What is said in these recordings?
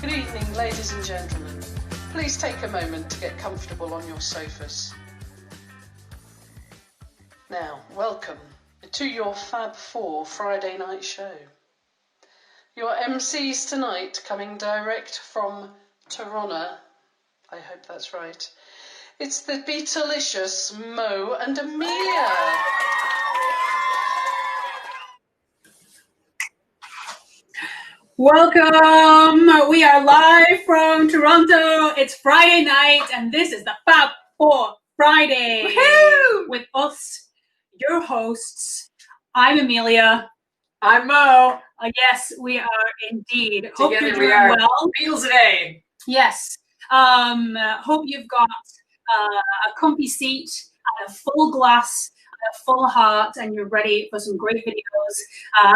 Good evening, ladies and gentlemen. Please take a moment to get comfortable on your sofas. Now, welcome to your Fab 4 Friday night show. Your MCs tonight, coming direct from Toronto, I hope that's right, it's the Beatalicious Mo and Amelia. Welcome! We are live from Toronto. It's Friday night, and this is the Fab 4 Friday. Woohoo! With us, your hosts. I'm Amelia. I'm Mo. Yes, we are indeed. Together hope you're we doing are well. Beatles today. Yes. Hope you've got a comfy seat and a full glass, a full heart, and you're ready for some great videos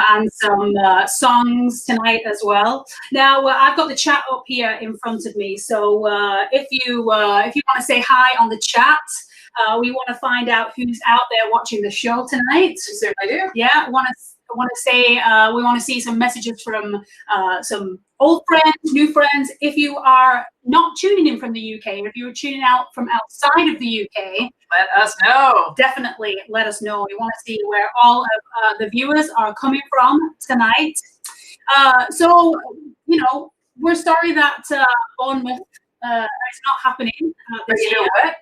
and some songs tonight as well. Now I've got the chat up here in front of me, so if you want to say hi on the chat, we want to find out who's out there watching the show tonight. You certainly do. Yeah, we want to see some messages from some old friends, new friends. If you are not tuning in from the UK, if you're tuning out from outside of the UK, let us know. Definitely let us know. We want to see where all of the viewers are coming from tonight. So, we're sorry that Bournemouth is not happening But you know what?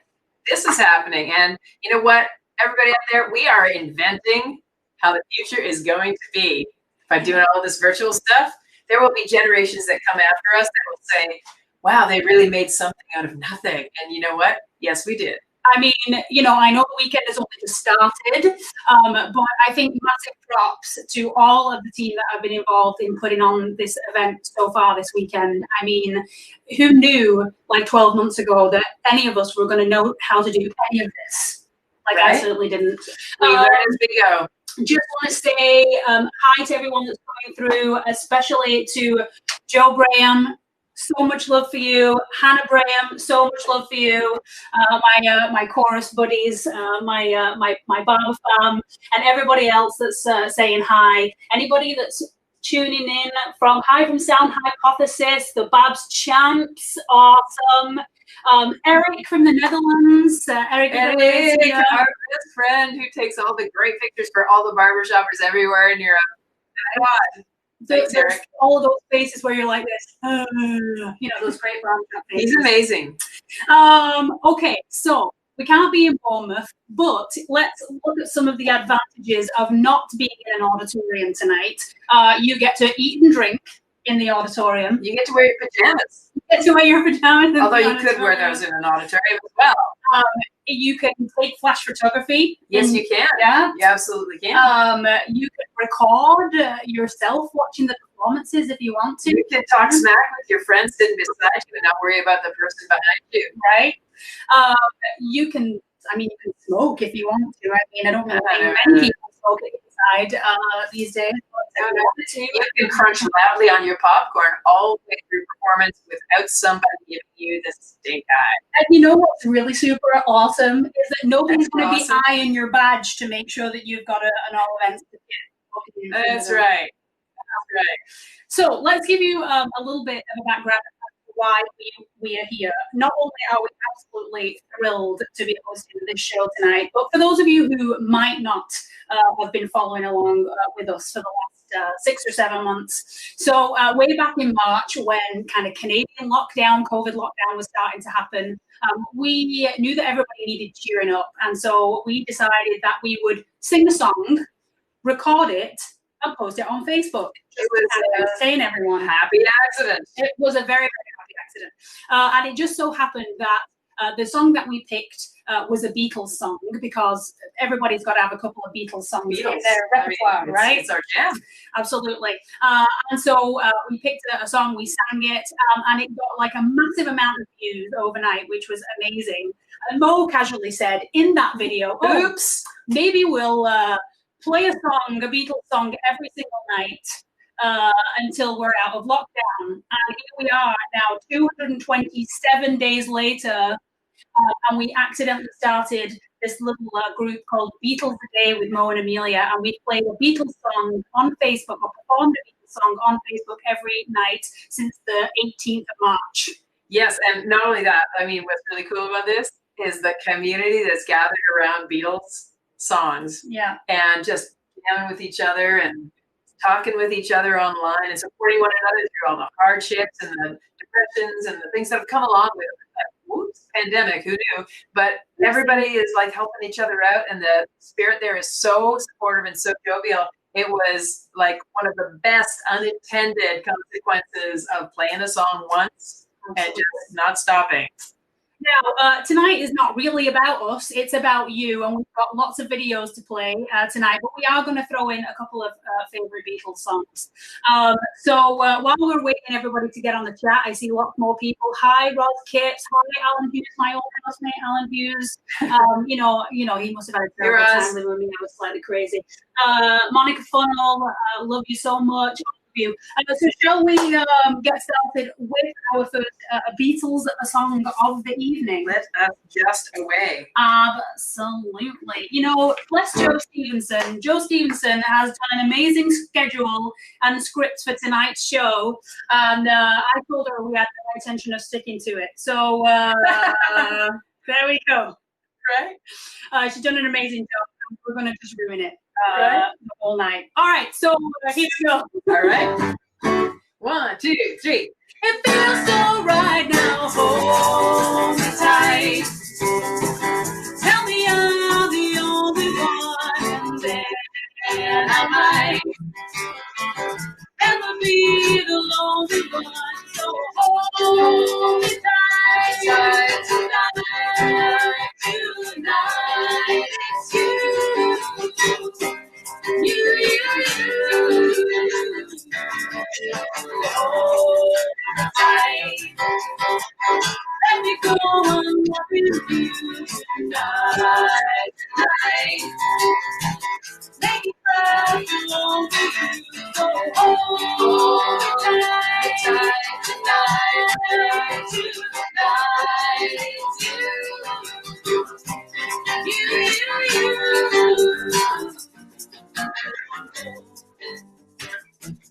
This is happening. And you know what? Everybody out there, we are inventing how the future is going to be. By doing all this virtual stuff, there will be generations that come after us that will say, wow, they really made something out of nothing. And you know what? Yes, we did. I mean, I know the weekend has only just started, but I think massive props to all of the team that have been involved in putting on this event so far this weekend. I mean, who knew like 12 months ago that any of us were going to know how to do any of this? Like, right? I certainly didn't. We learn as we go. Just want to say hi to everyone that's coming through, especially to Joe Braham. So much love for you. Hannah Braham, so much love for you. My chorus buddies, my barber fam, and everybody else that's saying hi. Anybody that's tuning in from Sound Hypothesis, the Babs Champs, awesome. Eric from the Netherlands. Eric, our best friend who takes all the great pictures for all the barbershoppers everywhere in Europe. God. There's all of those faces where you're like this, those great barbershop faces. He's amazing. Okay, so we can't be in Bournemouth, but let's look at some of the advantages of not being in an auditorium tonight. You get to eat and drink in the auditorium. You get to wear your pajamas. You get to wear your pajamas. Although you could wear those in an auditorium as well. You can take flash photography. Yes, you can. Yeah, you absolutely can. You can record yourself watching the performances if you want to. You can talk smack with your friends sitting beside you and not worry about the person behind you. Right. You can smoke if you want to. I mean, I don't know many people smoke inside these days. You can crunch loudly on your popcorn all the way through performance without somebody giving you the stink eye. And you know what's really super awesome is that nobody's going to be eyeing your badge to make sure that you've got an all events ticket. That's right. That's right. So let's give you a little bit of a background of why we are here. Not only are we absolutely thrilled to be hosting this show tonight, but for those of you who might not have been following along with us for the last 6 or 7 months. So way back in March, when kind of Canadian COVID lockdown was starting to happen, we knew that everybody needed cheering up. And so we decided that we would sing a song, record it, and post it on Facebook. It was saying everyone happy accident. It was a very, very happy accident. And it just so happened that the song that we picked was a Beatles song, because everybody's got to have a couple of Beatles songs in their repertoire, right? It's our jam. Absolutely. And so we picked a song, we sang it, and it got like a massive amount of views overnight, which was amazing. And Mo casually said in that video, oops, maybe we'll play a Beatles song every single night until we're out of lockdown. And here we are now, 227 days later, and we accidentally started this little group called Beatles Today with Mo and Amelia, and we played a Beatles song on Facebook, or performed a Beatles song on Facebook every night since the 18th of March. Yes, and not only that, I mean, what's really cool about this is the community that's gathered around Beatles songs. Yeah. And just jamming with each other and talking with each other online and supporting one another through all the hardships and the depressions and the things that have come along with pandemic, who knew? But everybody is like helping each other out, and the spirit there is so supportive and so jovial. It was like one of the best unintended consequences of playing a song once and just not stopping. Now, tonight is not really about us, it's about you, and we've got lots of videos to play tonight, but we are going to throw in a couple of favourite Beatles songs. So while we're waiting everybody to get on the chat, I see lots more people. Hi, Ross Kipps. Hi, Alan Hughes, my old housemate, Alan Hughes. You know, he must have had a terrible time living with me. I was slightly crazy. Monica Funnel, love you so much. You. So shall we get started with our first Beatles song of the evening? Let us just away. Absolutely. You know, bless Joe Stevenson. Joe Stevenson has done an amazing schedule and scripts for tonight's show, and I told her we had no intention of sticking to it. So there we go. Right? She's done an amazing job. We're going to just ruin it. The whole night. All right, so here we go. All right. 1, 2, 3. It feels so right now. Hold me tight. Tell me I'm the only one, and then I might never be the lonely one. So hold me tight, tonight, tonight. It's you. You. Hold me tight. Let me go on loving you tonight. Make it last along with you. So hold me tight, tonight. It's you.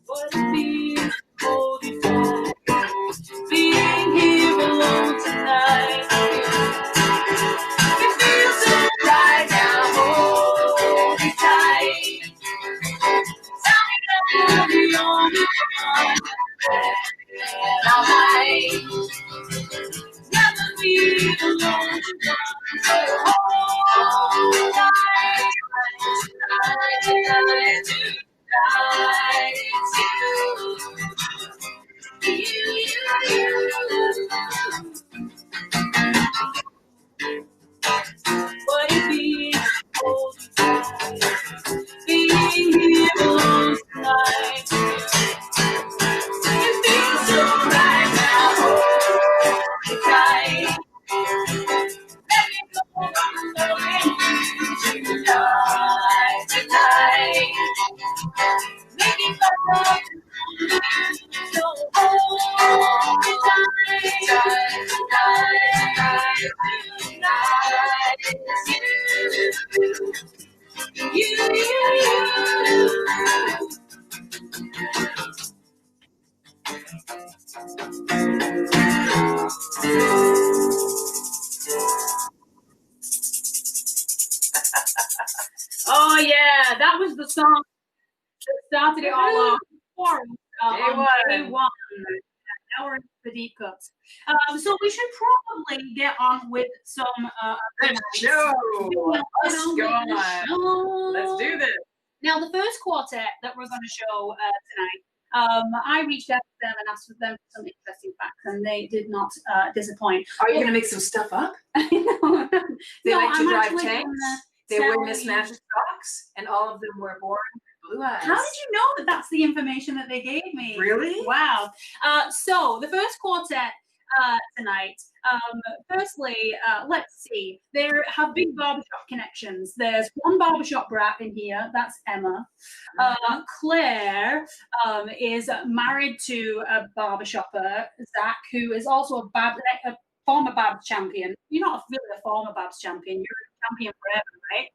What it means to hold you tight, being here alone tonight. It feels so right now, hold me tight. Tell me that you're the only one, and I might never be the lonely one. So hold me tight, tonight, tonight. What it means to hold you tight, being here alone tonight. It feels so right now, hold me tight. Let me go on loving you tonight, tonight. Making love so hold me tight, tonight. Oh yeah, that was the song that started it all off. Day one. Now we're into the deep cuts. So we should probably get on with some let's go. Let's go on. Let's do this. Now the first quartet that we're going to show tonight, I reached out to them and asked for them for some interesting facts, and they did not disappoint. Are you going to make some stuff up? No, they like to drive actually tanks. They wear mismatched socks, and all of them were born blue eyes. How did you know that that's the information that they gave me? Really? Wow. So the first quartet tonight. Firstly, let's see. There have big barbershop connections. There's one barbershop brat in here. That's Emma. Claire is married to a barbershopper, Zach, who is also a former Babs champion. You're not really a former Babs champion. You're a champion forever, right?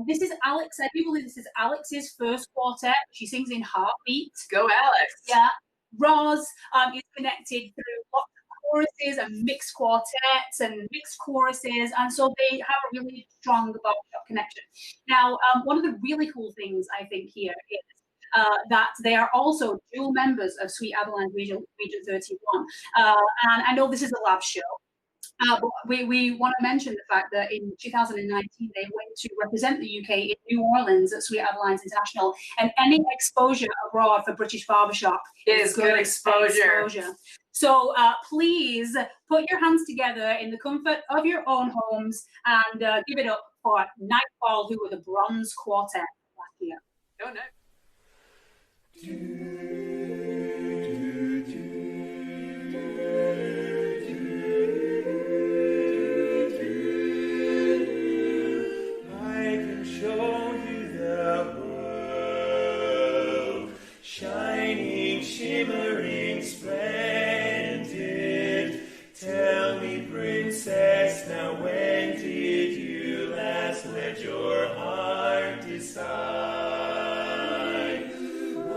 This is Alex. I do believe this is Alex's first quartet. She sings in Heartbeat. Go, Alex. Yeah. Roz is connected through lots of choruses and mixed quartets and mixed choruses, and so they have a really strong barbershop connection. Now, one of the really cool things I think here is that they are also dual members of Sweet Adeline's Region 31. And I know this is a LABBS show, but we want to mention the fact that in 2019 they went to represent the UK in New Orleans at Sweet Adeline's International, and any exposure abroad for British barbershop is good exposure. So please put your hands together in the comfort of your own homes and give it up for Nightfall, who were the bronze quartet last year. Oh, no. Shimmering, splendid. Tell me, princess, now when did you last let your heart decide?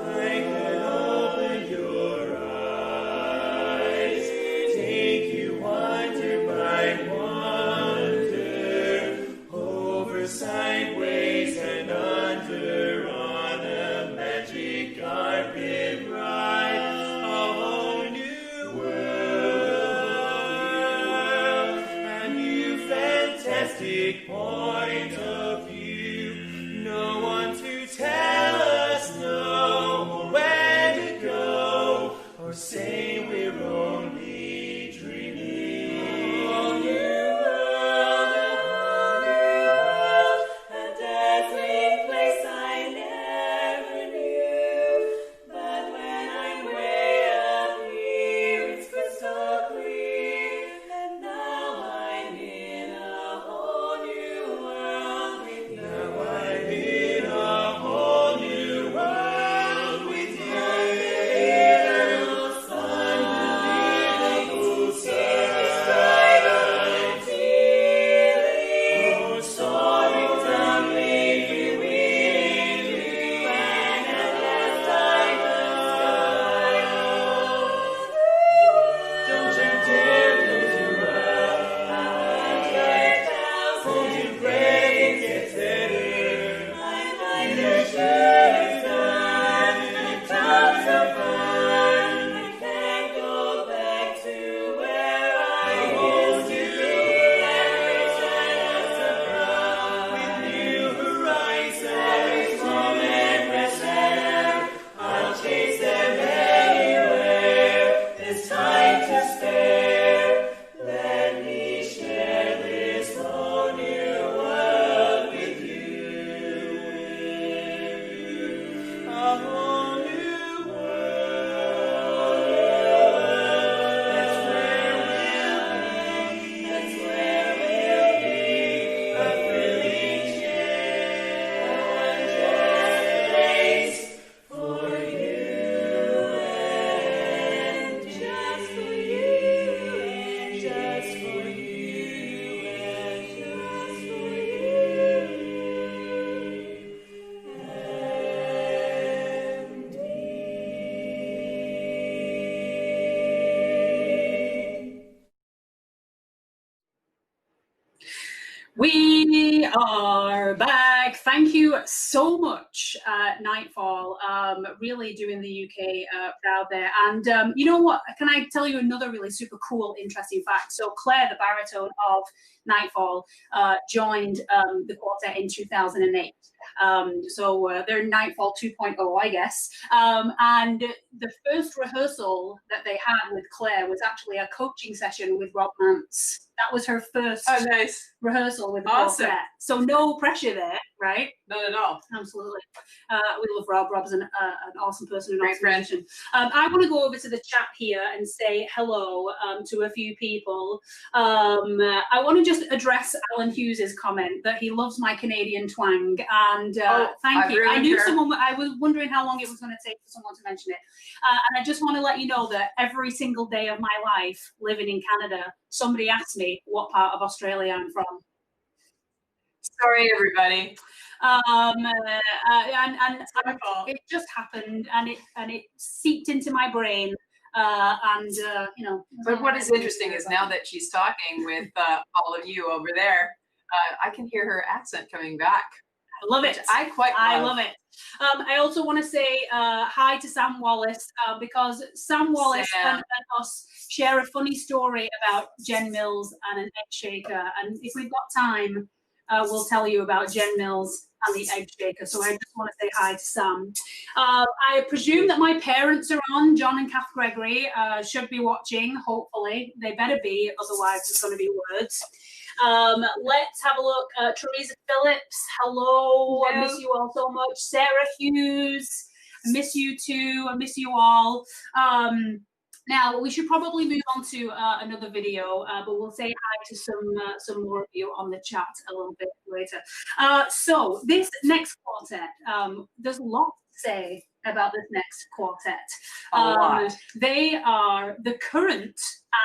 I can open your eyes, take you wonder by wonder, over, sideways, and under on a magic carpet ride. Point of view, no one to tell us no, or where to go, or say we're only dreaming. A new world, a dazzling place I never knew, but when I'm way up here, it's crystal clear, and now I'm in a whole new world with you. Now I'm in a whole new world with you. Unbelievable side I'm feeling. Oh, soaring down lately, weaving, and at last I'm a don't you dare close your eyes. Hold your breath, it gets better. You should have done. You've done so fun. I can't go back to where I used to be. Every chance abroad, with new horizons, home and fresh air. I'll chase them anywhere. There's time to spare. Let me share this whole new world with you. A whole new world. That's where we'll be. That's where we'll be. A thrilling change. Place for you and just for you and just for you and just for We are back. Thank you so much, Nightfall. Really doing the UK proud there. And you know what? Can I tell you another really super cool, interesting fact? So Claire, the baritone of Nightfall, joined the quartet in 2008. So they're Nightfall 2.0, I guess. And the first rehearsal that they had with Claire was actually a coaching session with Rob Mance. That was her first rehearsal with the quartet. So no pressure there, right? Not at all. Absolutely. We love Rob. Rob's an awesome person, an Great awesome friend. musician. I want to go over to the chat here and say hello to a few people. I want to just address Alan Hughes's comment that he loves my Canadian twang, and thank you. I knew someone. I was wondering how long it was going to take for someone to mention it, and I just want to let you know that every single day of my life living in Canada, somebody asks me what part of Australia I'm from. Sorry, everybody. And it just happened, and it seeped into my brain. You know. But what is interesting is now that she's talking with all of you over there, I can hear her accent coming back. I love it. I love it. I also want to say hi to Sam Wallace because Sam Wallace and us share a funny story about Jen Mills and an egg shaker. And if we've got time, we'll tell you about Jen Mills and the egg shaker. So I just want to say hi to Sam. I presume that my parents are on. John and Kath Gregory should be watching, hopefully. They better be, otherwise there's going to be words. Let's have a look. Teresa Phillips, hello. I miss you all so much. Sarah Hughes, I miss you too. I miss you all. Now we should probably move on to another video, but we'll say hi to some more of you on the chat a little bit later. So this next quartet, there's lots to say about this next quartet. A lot. They are the current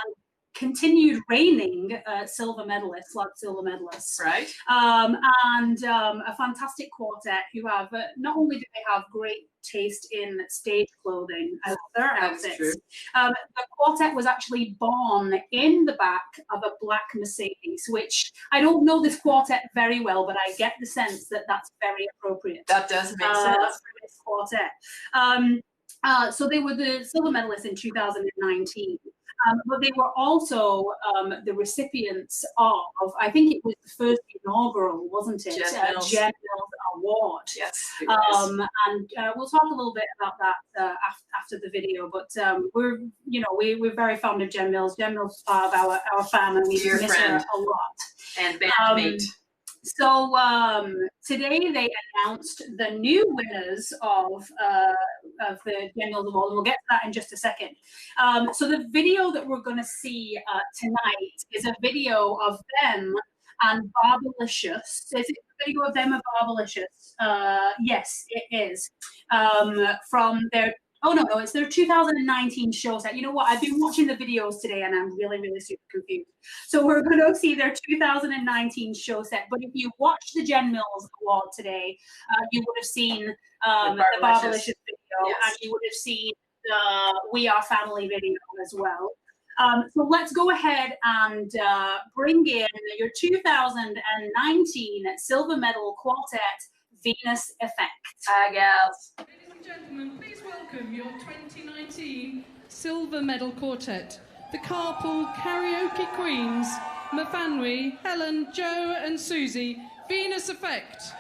and continued reigning silver medalists, LABBS silver medalists, right? And a fantastic quartet who have not only do they have great taste in stage clothing as their outfits. The quartet was actually born in the back of a black Mercedes, which I don't know this quartet very well, but I get the sense that that's very appropriate. That does make sense for this quartet. So they were the silver medalists in 2019. But they were also the recipients of, I think it was the first inaugural, wasn't it? Jen Mills Award. Yes. And we'll talk a little bit about that after the video. But we're very fond of Jen Mills. Jen Mills is part of our fam, and we miss her a lot. And bandmate. So today they announced the new winners of the Jen Mills Award. We'll get to that in just a second. So the video that we're going to see tonight is a video of them and Barbershop. Is it a video of them and Barbershop? Yes, it is. From their it's their 2019 show set. You know what? I've been watching the videos today and I'm really, really super confused. So we're going to see their 2019 show set. But if you watch the Jen Mills Award today, you would have seen the Barbershop video, and you would have seen the We Are Family video as well. So let's go ahead and bring in your 2019 silver medal quartet, Venus Effect. Hi, gals. Ladies and gentlemen, please welcome your 2019 Silver Medal Quartet, the Carpool Karaoke Queens, Mafanui, Helen, Joe and Susie, Venus Effect.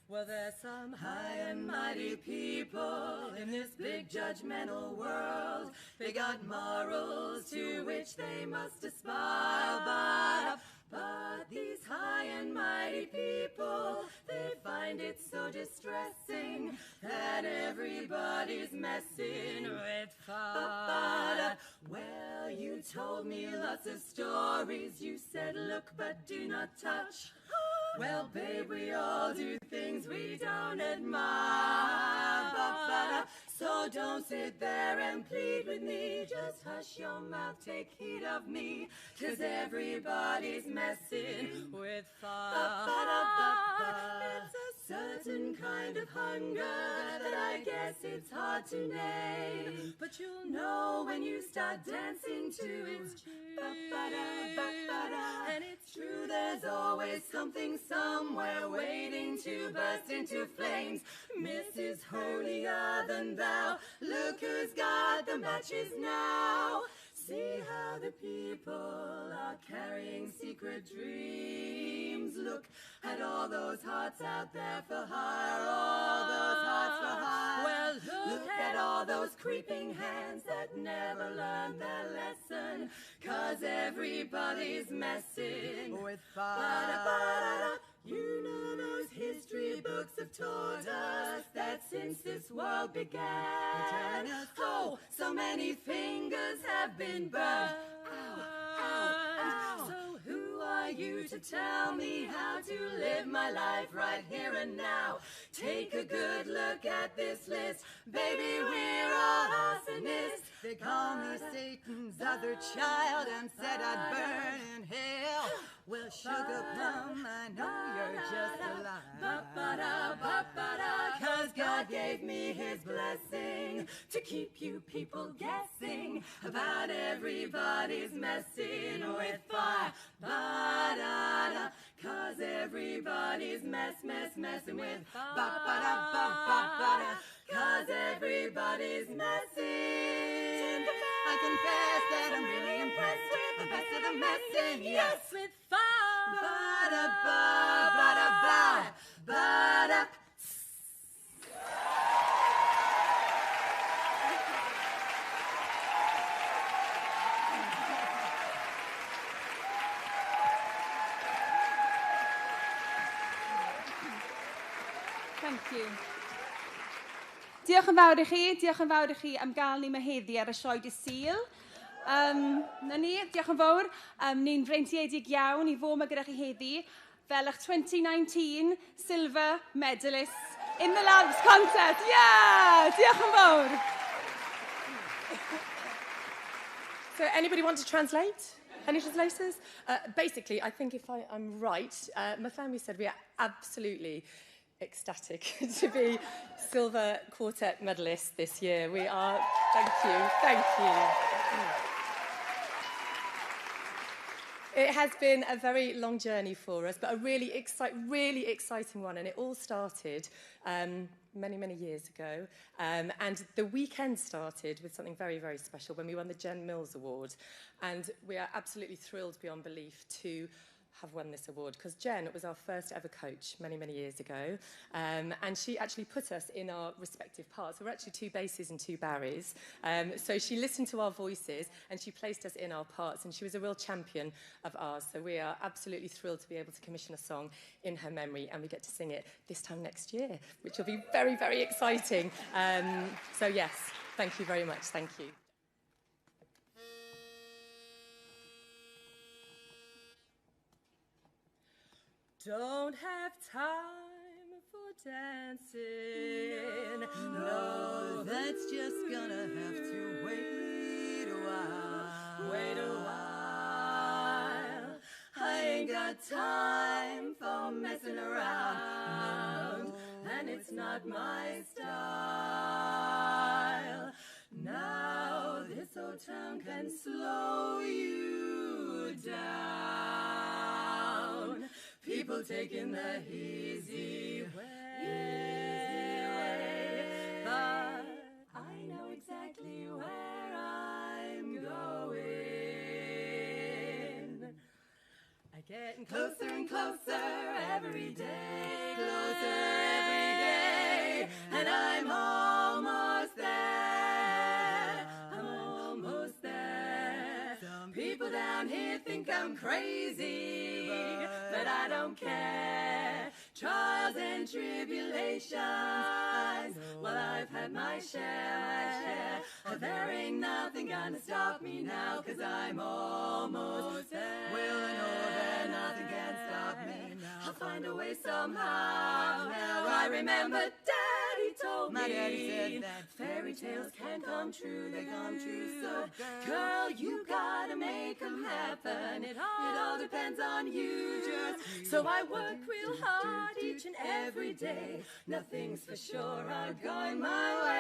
Well, there's some high and mighty people in this big judgmental world. They got morals to which they must aspire, but these high and mighty people, they find it so distressing that everybody's messing with fire. Well, you told me lots of stories. You said, look, but do not touch. Well, babe, we all do things we don't admire, so don't sit there and plead with me. Just hush your mouth, take heed of me, 'cause everybody's messing with fire. It's a certain kind of hunger that I get yes, it's hard to name, but you'll know when you start dancing to its ba-ba-da, ba-ba-da. And it's true, there's always something somewhere waiting to burst into flames. Mrs. Holier than thou, look who's got the matches now. See how the people are carrying secret dreams. Look at all those hearts out there for hire, all those hearts for hire. Well, look at all those creeping hands that never learned their lesson, 'cause everybody's messing with fire. You know those history books have taught us that since this world began, oh, so many fingers have been burned. Ow, ow, ow. So who are you to tell me how to live my life right here and now? Take a good look at this list. Baby, we're all arsonists. They call me Satan's other child and said I'd burn in hell. Well, sugar plum, I know you're just a lie. 'Cause God gave me his blessing to keep you people guessing about everybody's messing with fire. 'Cause everybody's messing with fire. 'Cause everybody's messing. I confess that I'm really impressed with the best of the messing. Yes, with fire. Ba-da. Thank you. Diolch yn fawr i chi am gael ni yma heddi ar y sioe dydd Sul. Na ni, diolch yn fawr. Ni'n freintiedig iawn i fod yma gyda chi heddi fel eich 2019 Silver Medalists in the LABBS contest. Yeah! Diolch yn fawr. So anybody want to translate? Any translators? Basically, I think if I'm right, my family said we are absolutely ecstatic to be Silver Quartet medalists this year. We are, thank you. It has been a very long journey for us, but a really exciting one, and it all started many years ago. And the weekend started with something very, very special when we won the Jen Mills Award. And we are absolutely thrilled beyond belief to have won this award, because Jen was our first ever coach many years ago, and she actually put us in our respective parts. We're actually two basses and two barries, so she listened to our voices and she placed us in our parts, and she was a real champion of ours. So we are absolutely thrilled to be able to commission a song in her memory, and we get to sing it this time next year, which will be very exciting. So yes, thank you very much. Thank you. Don't have time for dancing. No, that's just gonna have to wait a while. I ain't got time for messing around, and it's not my style. Now this old town can slow you down. People taking the easy way, but I know exactly where I'm going. I'm getting closer and closer every day, and I'm almost there. Some people down here think I'm crazy, but I don't care. Trials and tribulations, well, I've had my share. There ain't nothing gonna stop me now, 'cause I'm almost there. Well, I know that nothing can stop me now. I'll find a way somehow. Now I remember Daddy told me, my daddy said that fairy tales can come true, they come true. So, girl, you gotta make them happen. It all depends on you just. So I work real hard each and every day. Nothing's for sure, I'm going my way.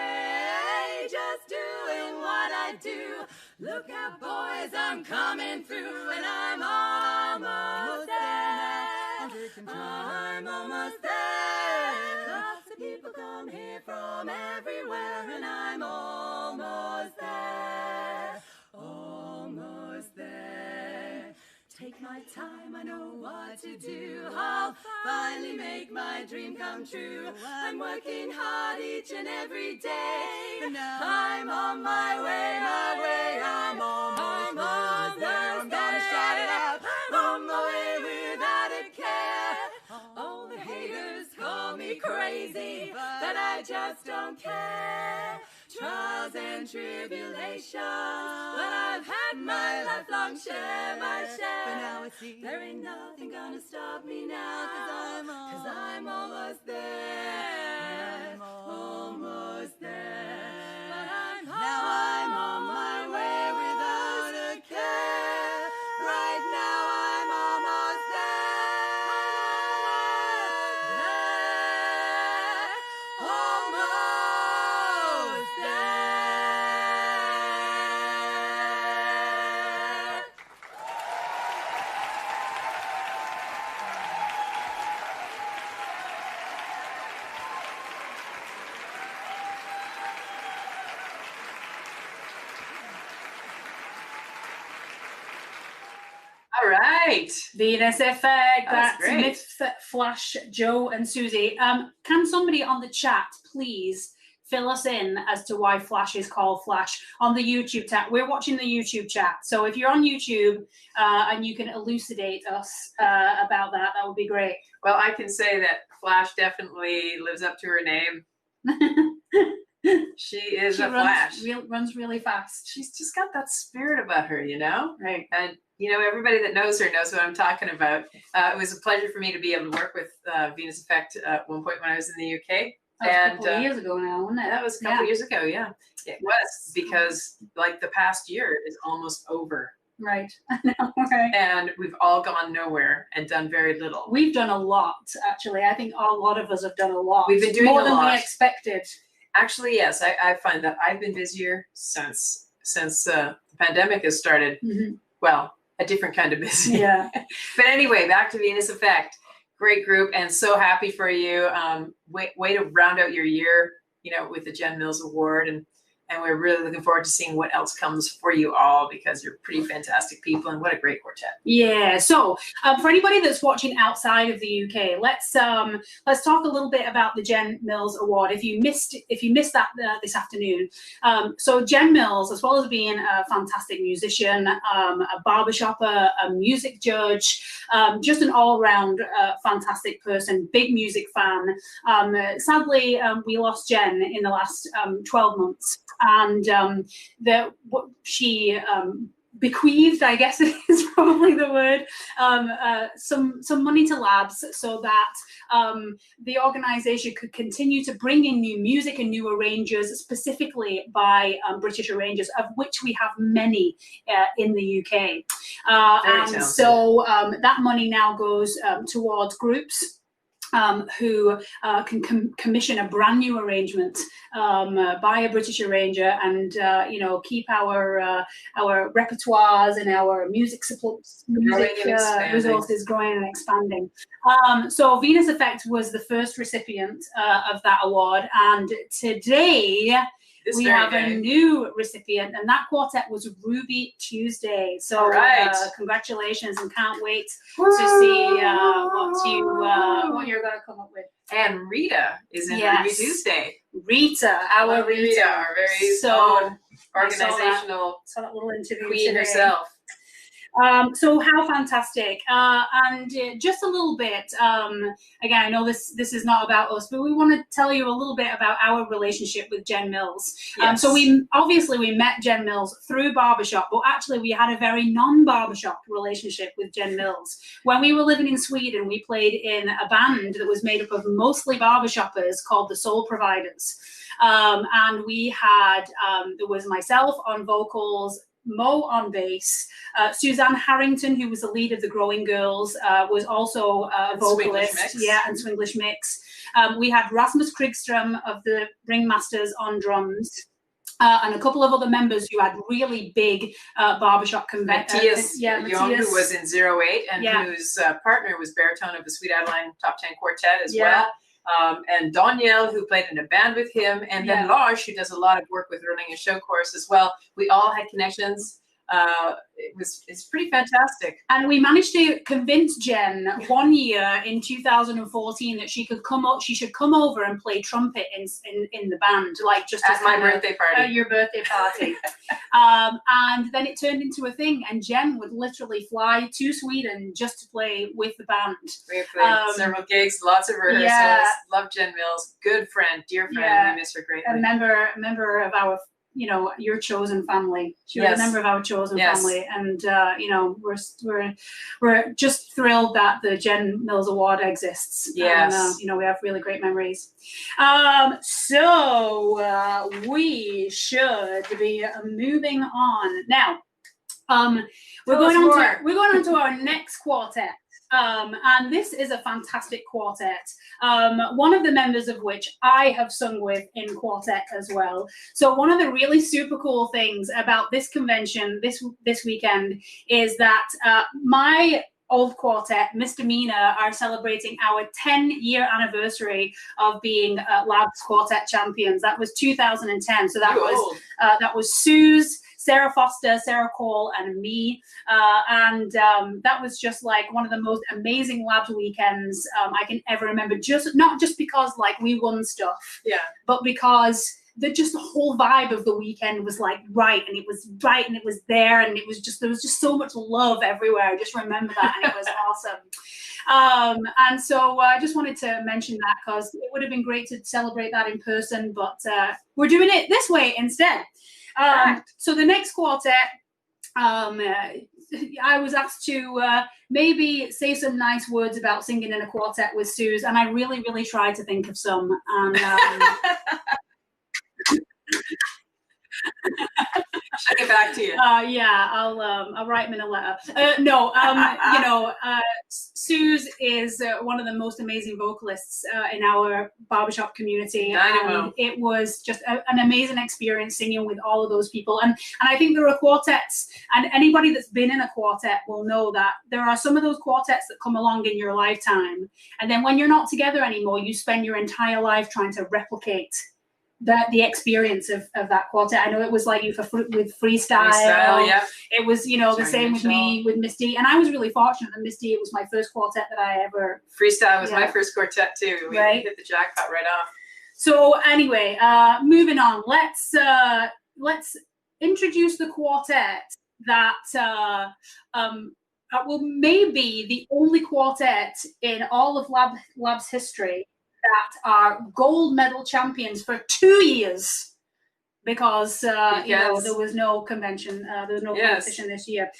I do. Look out, boys, I'm coming through, and I'm almost there. I'm almost there. Lots of people come here from everywhere, and I'm almost there. Almost there. Take my time, I know what to do. I'll finally make my dream come true. I'm working hard each and every day. I'm on my way, I'm almost there. I'm gonna shout it out. I'm on my way without a care. All the haters call me crazy, but I just don't care. Trials and tribulations, but I've had my lifelong share, my share. But now I see there ain't nothing gonna stop me now, cause I'm almost there. Almost there. Now I'm on my way without a care. Right now I'm almost there. Almost there. All right. Venus Effect, That was that's great. Myth, Flash, Joe and Susie. Can somebody on the chat please fill us in as to why Flash is called Flash on the YouTube chat? We're watching the YouTube chat, so if you're on YouTube and you can elucidate us about that, that would be great. Well, I can say that Flash definitely lives up to her name. She is She a Flash. runs really fast. She's just got that spirit about her, you know? Right. And, you know, everybody that knows her knows what I'm talking about. It was a pleasure for me to be able to work with Venus Effect at one point when I was in the UK. That was a couple of years ago now, wasn't it? That was a couple years ago, yeah. It was, because like the past year is almost over. Right. I know, right. And we've all gone nowhere and done very little. We've done a lot, actually. I think a lot of us have done a lot. We've been doing more a than lot. we expected. Actually, yes, I find that I've been busier since the pandemic has started. Mm-hmm. Well, a different kind of busy. Yeah. But anyway, back to Venus Effect. Great group, and so happy for you. Way to round out your year, you know, with the Jen Mills Award, and we're really looking forward to seeing what else comes for you all, because you're pretty fantastic people, and what a great quartet. Yeah. So for anybody that's watching outside of the UK, let's talk a little bit about the Jen Mills Award. If you missed that this afternoon, so Jen Mills, as well as being a fantastic musician, a barbershopper, a music judge, just an all-round fantastic person, big music fan. Sadly, we lost Jen in the last 12 months. And what she bequeathed, I guess is probably the word, some money to LABBS so that the organization could continue to bring in new music and new arrangers, specifically by British arrangers, of which we have many in the UK. And so that money now goes towards groups who can commission a brand new arrangement by a British arranger, and you know, keep our repertoires and our music resources growing and expanding. So Venus Effect was the first recipient of that award, and today we have a new recipient, and that quartet was Ruby Tuesday. So congratulations, and can't wait to see what you're going to come up with. And Rita is in Ruby Tuesday. Rita, our Rita, our very own organizational saw that little interview queen today. herself. So how fantastic. And just a little bit, again, I know this is not about us, but we want to tell you a little bit about our relationship with Jen Mills. Yes. So we met Jen Mills through Barbershop, but actually we had a very non-Barbershop relationship with Jen Mills. When we were living in Sweden, we played in a band that was made up of mostly Barbershoppers called the Soul Providers. And we had, there was myself on vocals, Mo on bass, Suzanne Harrington, who was the lead of the Growing Girls, was also a vocalist, and Swinglish Mix. We had Rasmus Krigström of the Ringmasters on drums. and a couple of other members who had really big barbershop conventions. Young, who was in 08 and whose partner was baritone of the Sweet Adeline Top 10 Quartet as well. And Danielle, who played in a band with him, and then Lars, who does a lot of work with running a show chorus as well. We all had connections. It's pretty fantastic. And we managed to convince Jen one year in 2014 that she should come over and play trumpet in the band, like just at my birthday party. Your birthday party. And then it turned into a thing, and Jen would literally fly to Sweden just to play with the band. We played several gigs, lots of rehearsals. Yeah. Love Jen Mills, good friend, dear friend. Yeah. We miss her greatly. A member of our, your chosen family. She was a member of our chosen family, and we're just thrilled that the Jen Mills Award exists. Yes, and, we have really great memories. So we should be moving on now. We're going on to our next quartet. And this is a fantastic quartet, one of the members of which I have sung with in quartet as well. So one of the really super cool things about this convention this weekend is that my old quartet, Misdemeanor, are celebrating our 10-year anniversary of being LABBS quartet champions. That was 2010. So that was Suze, Sarah Foster, Sarah Cole, and me. And that was just like one of the most amazing LABBS weekends I can ever remember. Not just because like we won stuff, but because the whole vibe of the weekend was like right, and it was there, and there was just so much love everywhere. I just remember that, and it was awesome. And so I just wanted to mention that because it would have been great to celebrate that in person, but we're doing it this way instead. So the next quartet, I was asked to maybe say some nice words about singing in a quartet with Suze, and I really, really tried to think of some. And I'll get back to you. I'll write him in a letter. Suze is one of the most amazing vocalists in our barbershop community. Dynamo. And it was just an amazing experience singing with all of those people. And I think there are quartets, and anybody that's been in a quartet will know that there are some of those quartets that come along in your lifetime. And then when you're not together anymore, you spend your entire life trying to replicate the experience of that quartet. I know it was like you with freestyle. Yeah. It was, the same with me, with Misty. And I was really fortunate that Misty, it was my first quartet that I ever... Freestyle was my first quartet too. We hit the jackpot right off. So anyway, moving on. Let's introduce the quartet that will maybe the only quartet in all of LABBS history that are gold medal champions for 2 years because there was no convention, there was no competition this year.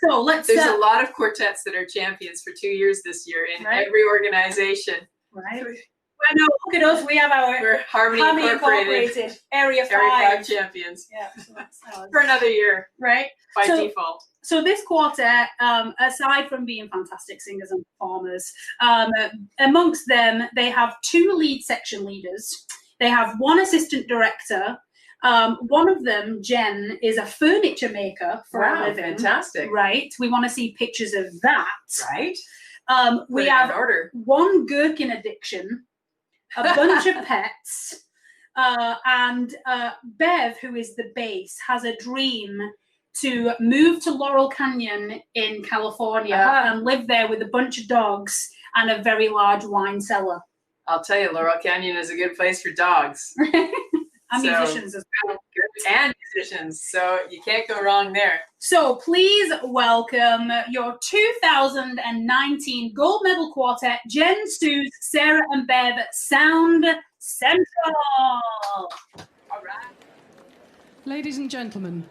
So there's a lot of quartets that are champions for 2 years this year in every organization. Right. Well, no, look at us. We have we're Harmony Incorporated Area 5 champions. Yeah, so for another year, right? By default. So this quartet, aside from being fantastic singers and performers, amongst them they have 2 lead section leaders. They have 1 assistant director. One of them, Jen, is a furniture maker for a living. Fantastic! Right. We want to see pictures of that. Right. We have 1 gherkin addiction, a bunch of pets, and Bev, who is the bass, has a dream to move to Laurel Canyon in California and live there with a bunch of dogs and a very large wine cellar. I'll tell you, Laurel Canyon is a good place for dogs. And musicians as well. And musicians, so you can't go wrong there. So please welcome your 2019 gold medal quartet, Jen, Suze, Sarah and Bev, Sound Central. All right. Ladies and gentlemen,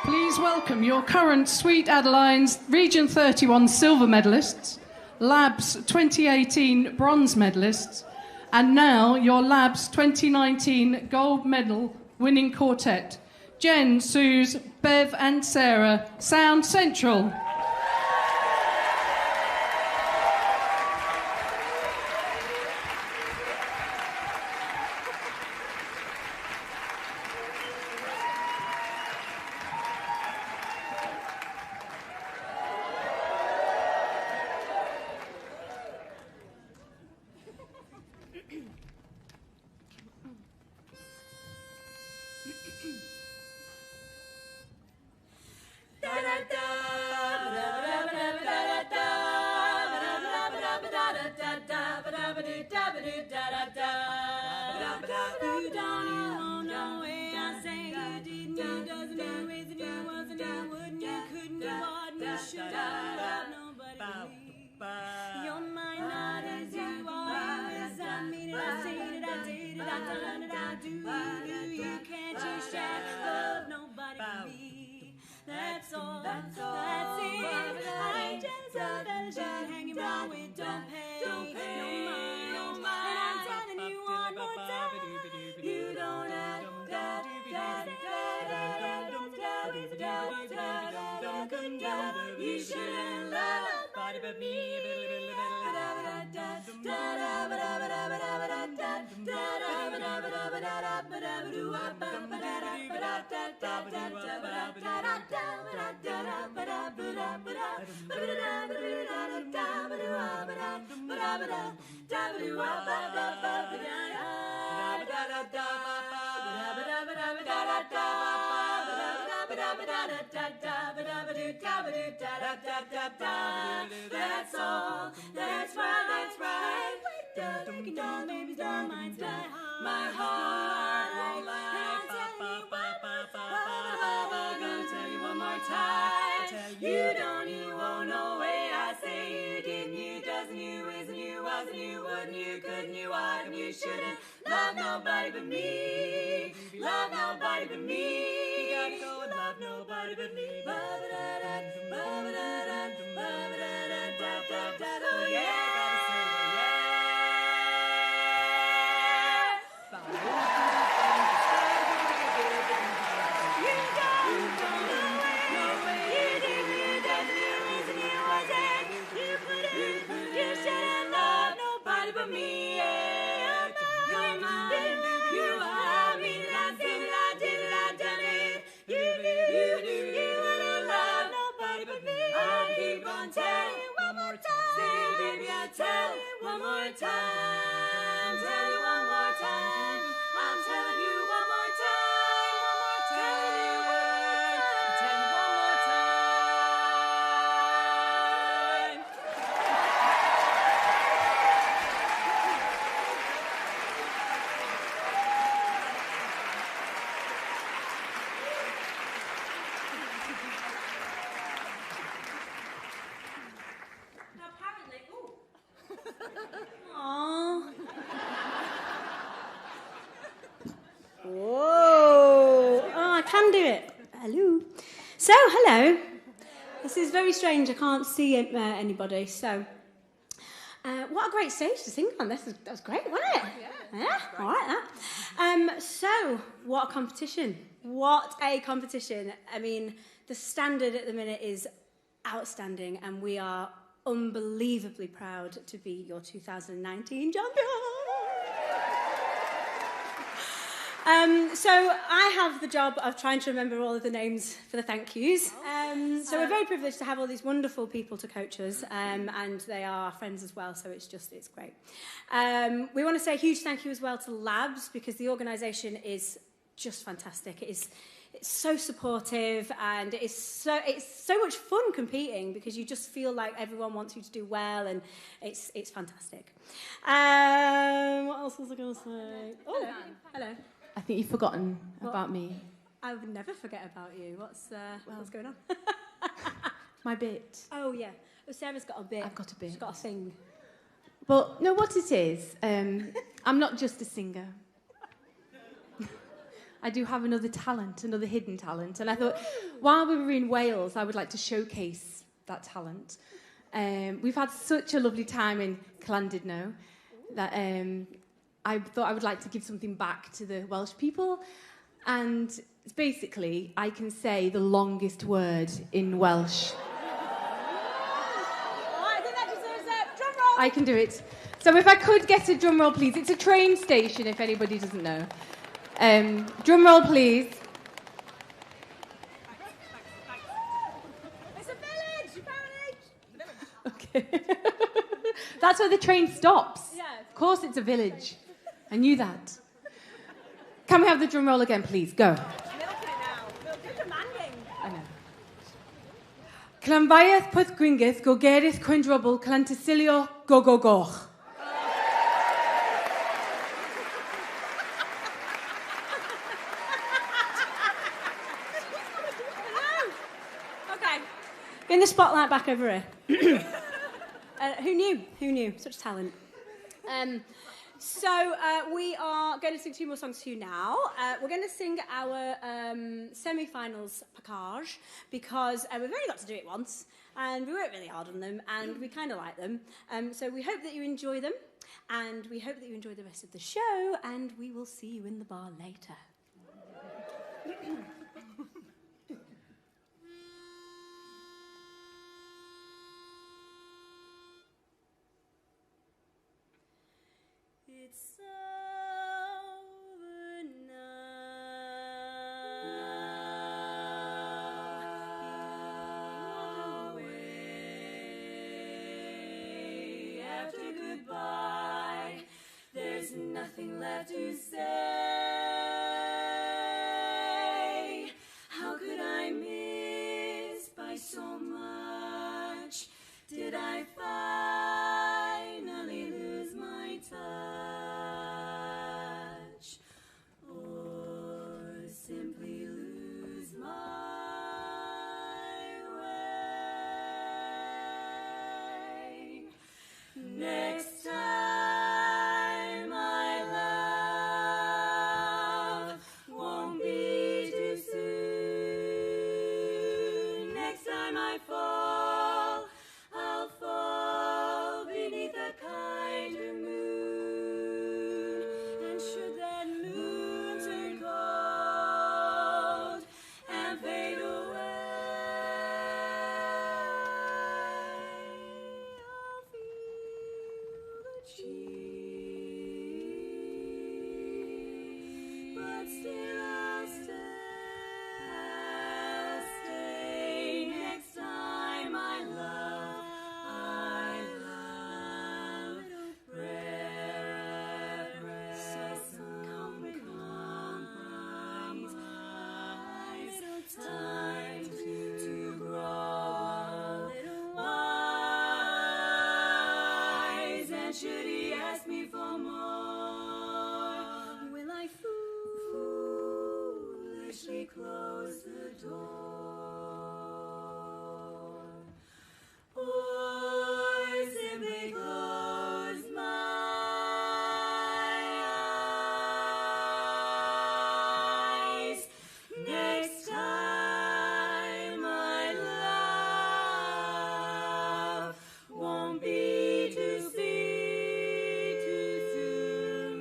please welcome your current Sweet Adeline's Region 31 silver medalists, LABBS 2018 bronze medalists, and now your LABBS 2019 gold medal winning quartet, Jen, Suze, Bev and Sarah, Sound Central. You don't you no way I say you didn't, you doesn't, you isn't, you wasn't, you wouldn't, you couldn't, you oughtn't, you should have nobody but me. You're mine, not as you are, as I mean it, I say it, I did it, I done it, I do you, can't you share love nobody but me. That's all, that's it. I ain't jealous of that shit hanging around with, don't pay, no mind, and I'm telling you one more time, you don't have you shouldn't love nobody but me. That's all, that's right. Thinking down, maybe don't mind my heart won't lie. I'm gonna tell you one more time. You don't, you won't, no way I say you didn't, you doesn't, you isn't, you wasn't, you wouldn't, you couldn't, you oughtn't, you shouldn't love nobody but me. Love nobody but me. You gotta go and love nobody but me. Oh yeah. One more time, tell you one more time, I'm telling you one more time, tell you one more time. Now apparently, Aww. Whoa. Oh, I can do it. Hello. So, hello. This is very strange. I can't see anybody. So, what a great stage to sing on. That was great, wasn't it? Yeah. I like that. So, what a competition. What a competition. I mean, the standard at the minute is outstanding, and we are unbelievably proud to be your 2019 champion. So I have the job of trying to remember all of the names for the thank yous. So we're very privileged to have all these wonderful people to coach us, and they are our friends as well, so it's great. We want to say a huge thank you as well to LABBS, because the organisation is just fantastic. It's so supportive, and it's so much fun competing, because you just feel like everyone wants you to do well, and it's fantastic. What else was I going to say? Oh, hello. I think you've forgotten about me. I would never forget about you. What's going on? My bit. Oh yeah. Oh, Sarah's got a bit. I've got a bit. She's got a thing. Well, no, what it is, I'm not just a singer. I do have another hidden talent. And I thought, while we were in Wales, I would like to showcase that talent. We've had such a lovely time in Llandudno that I thought I would like to give something back to the Welsh people. And basically, I can say the longest word in Welsh. I think that deserves a drum roll. I can do it. So if I could get a drum roll, please. It's a train station, if anybody doesn't know. Drum roll, please. It's a village, apparently. Okay. That's where the train stops. Yeah. Of course it's a village. I knew that. Can we have the drum roll again, please? Go. Milking it now. You're demanding. I know. Clanbaeth pwth gwingith go gerith cwyn drobl clantysilio go go goch. Getting the spotlight back over here. Who knew? Who knew? Such talent. So we are going to sing 2 more songs to you now. We're going to sing our semi-finals package because we've only got to do it once and we worked really hard on them and we kind of like them. So we hope that you enjoy them and we hope that you enjoy the rest of the show and we will see you in the bar later. It's over now. Away after goodbye, there's nothing left to say. How could I miss by so much? Did I finally lose my touch? Or simply lose my way? Next time, my love won't be too soon. Next time I fall, I'll fall beneath a kinder moon. And should that moon turn cold and fade away, I'll feel the chill. But still I'll stay. Next time I love, time to grow a little wise. And should he ask me for more, will I foolishly close the door? Or simply close my eyes? Next time my love won't be too soon.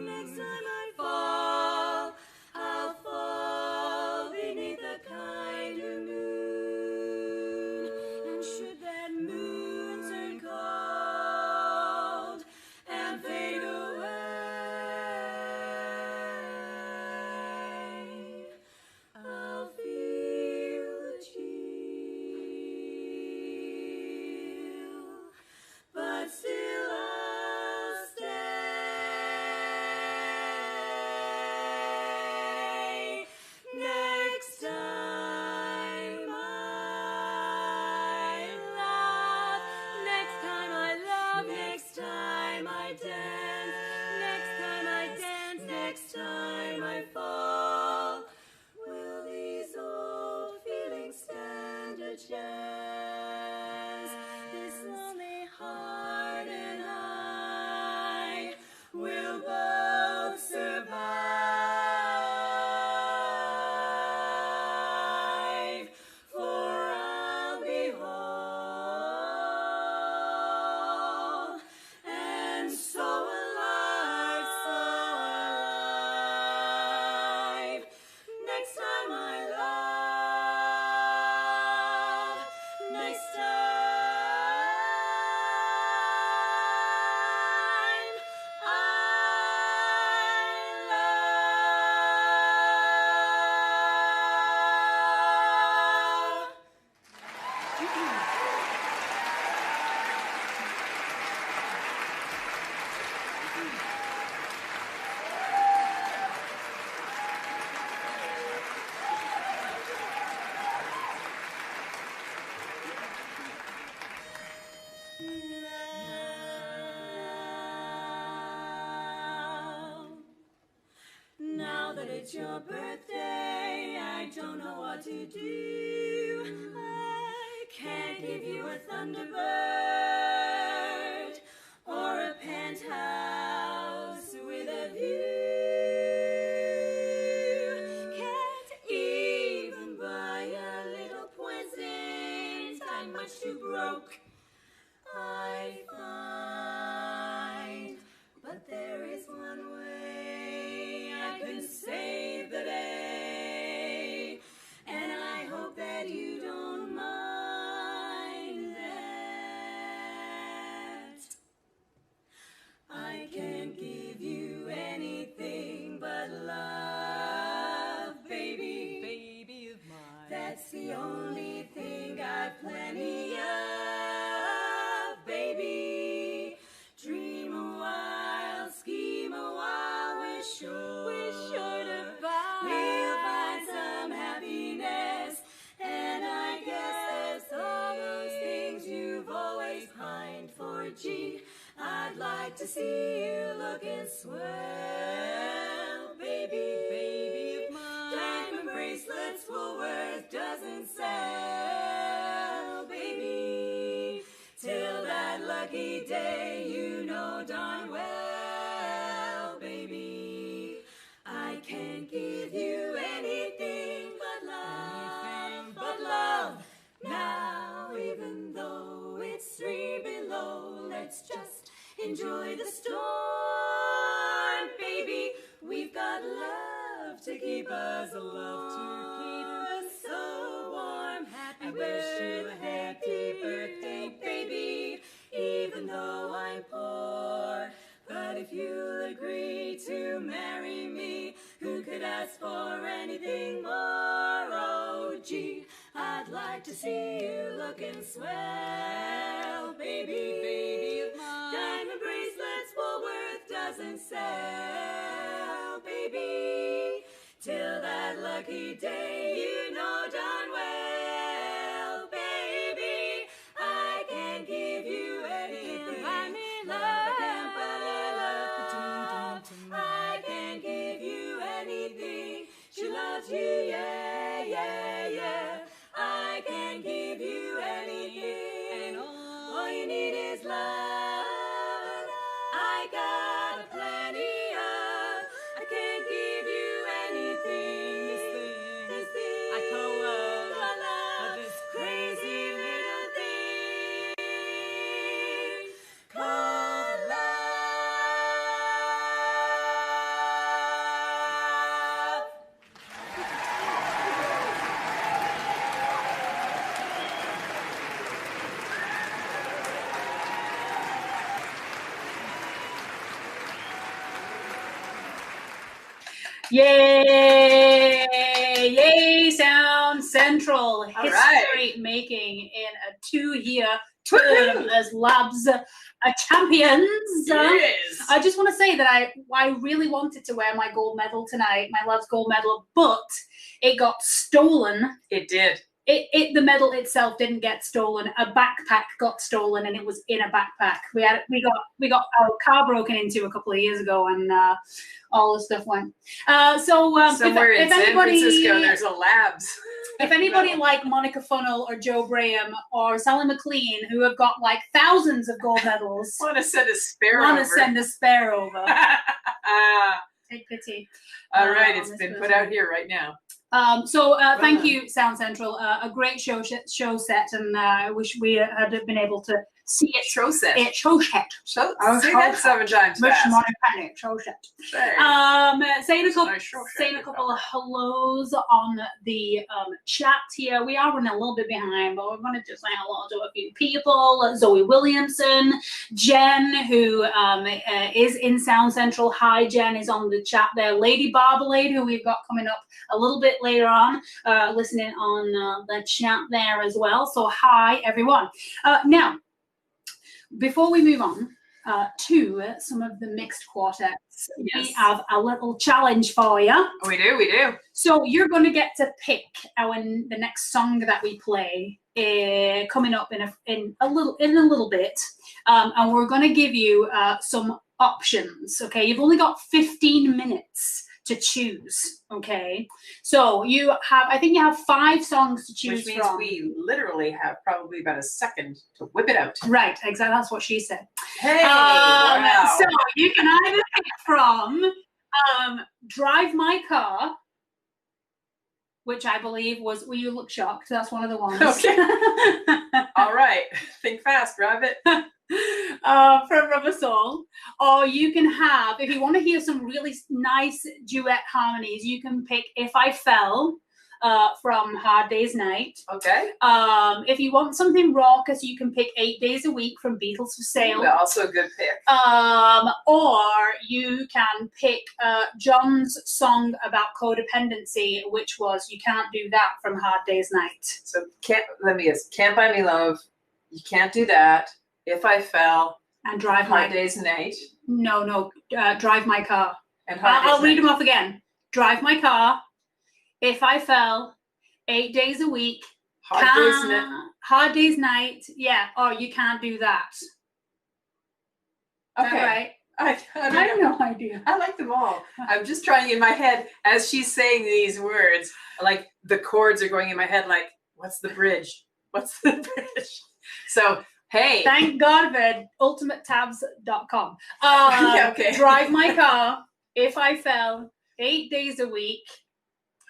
Next time I fall, I'll fall beneath a kinder moon. And should that moon turn cold and fade away, I'll feel the chill, but still I'll stay. Next time I love, next time I love, next time I dance, next time I dance, next time I fall. Will these old feelings stand a chance? This lonely heart and I will both survive, for I'll be whole and so alive, so alive. Next time I love, next time I love. Now that it's your birthday, I don't know what to do. I can't give you a Thunderbird or a penthouse with a view. Can't even buy a little present. I'm much too broke, I find. But there is one way I can save the day, and I hope that you don't mind that. I can't give you anything but love, baby. Baby of mine. That's the only thing I've plenty of, baby. Dream a while, scheme a while, we're sure to find. We'll find some happiness, and I guess there's all those things you've always pined for. Gee, I'd like to see you looking swell, baby. Baby of mine. Diamond bracelets Woolworth doesn't sell, baby. Till that lucky day, you know darn well, baby, I can't give you anything but love. Now, even though it's 3 below, let's just enjoy the storm, baby. We've got love to keep us so warm. I wish you a happy birthday, baby, even though I'm poor. But if you'll agree to marry me, who could ask for anything more? Oh, gee, I'd like to see you looking swell, baby. Baby of mine. Diamond bracelets Woolworth doesn't sell, baby. Till that lucky day, you know darn well, baby, I can't give you anything. Buy me love, I can't buy love. I can't give you anything. She loves you, yeah, yeah, yeah. I can't give you anything. All you need is love. I got plenty of. I can't give you anything. This thing I call love. This crazy little thing called love. Yay! Yay, Sound Central. History right. making in a 2-year term as LABBS champions. Yes. I just want to say that I really wanted to wear my gold medal tonight, my LABBS gold medal, but it got stolen. It did. The medal itself didn't get stolen. A backpack got stolen, and it was in a backpack. We got our car broken into a couple of years ago, and all the stuff went. Somewhere in San Francisco, there's a LABBS. If anybody like Monica Funnell or Joe Braham or Sally McLean, who have got like thousands of gold medals, Want to send a spare want over. to send a spare over. Take pity. All right, it's been put out here right now. Thank you, Sound Central. A great show set, and I wish we had been able to see it. Show set. Show set. Say that 7 times Much fast. more panic. Show set. Say. Saying a couple, Nice show set saying a you've couple got. of hellos on the chat here. We are running a little bit behind, but we're going to just say hello to a few people. Zoe Williamson, Jen, who is in Sound Central. Hi, Jen is on the chat there. Lady Barbershop, who we've got coming up a little bit later on, listening on the chat there as well. So hi, everyone. Now, before we move on to some of the mixed quartets, we have a little challenge for you. We do. So you're going to get to pick the next song that we play coming up in a little bit, and we're going to give you some options. Okay, you've only got 15 minutes to choose. Okay, so I think you have 5 songs to choose Which means from. we literally have probably about a second to whip it out. Right, exactly. That's what she said. Hey, wow. So you can either pick from Drive My Car, which I believe was, well, you look shocked. That's one of the ones. Okay. All right. Think fast, Rabbit. From Rubber Soul. Or you can have, if you want to hear some really nice duet harmonies, you can pick If I Fell from Hard Day's Night. Okay. If you want something raucous, you can pick 8 Days a Week from Beatles for Sale. Well, also a good pick. Or you can pick John's song about codependency, which was You Can't Do That from Hard Day's Night. So let me guess. Can't Buy Me Love. You Can't Do That. If I Fell. And Drive Hard Day's Night. No, Drive My Car. And Hard Day's I'll read Night. them off again. Drive My Car. If I Fell. 8 Days a Week. Hard Day's Night. Yeah, or You Can't Do That. Okay. Is that right? I have no idea. I like them all. I'm just trying in my head, as she's saying these words, like the chords are going in my head like, what's the bridge? What's the bridge? So, hey. Thank God for ultimatetabs.com. Yeah, okay. Drive My Car. If I Fell. 8 Days a Week.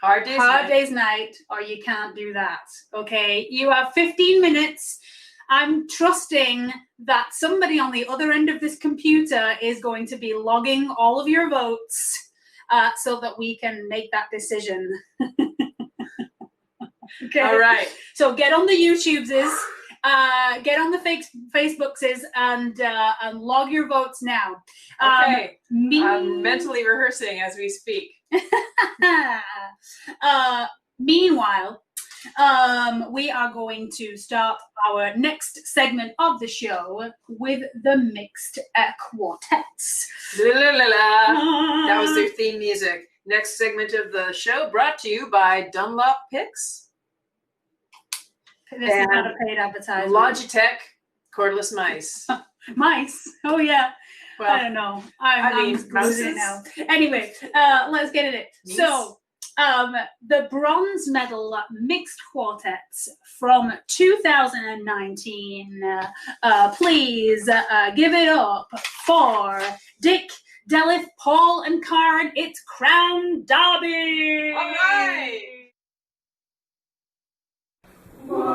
Hard Day's Night, or You Can't Do That. Okay, you have 15 minutes. I'm trusting that somebody on the other end of this computer is going to be logging all of your votes so that we can make that decision. Okay. All right. So get on the YouTubeses, get on the Facebookses, and log your votes now. Okay. I'm mentally rehearsing as we speak. Meanwhile, we are going to start our next segment of the show with the mixed quartets. La, la, la, la. That was their theme music. Next segment of the show brought to you by Dunlop Picks. This is not a paid advertisement. Logitech cordless mice. Mice? Oh, yeah. Well, I don't know. I'm losing it now. Anyway, let's get at it. Nice. So, the bronze medal mixed quartets from 2019. Please give it up for Dick, Delith, Paul, and Karen. It's Crown Derby. All right. What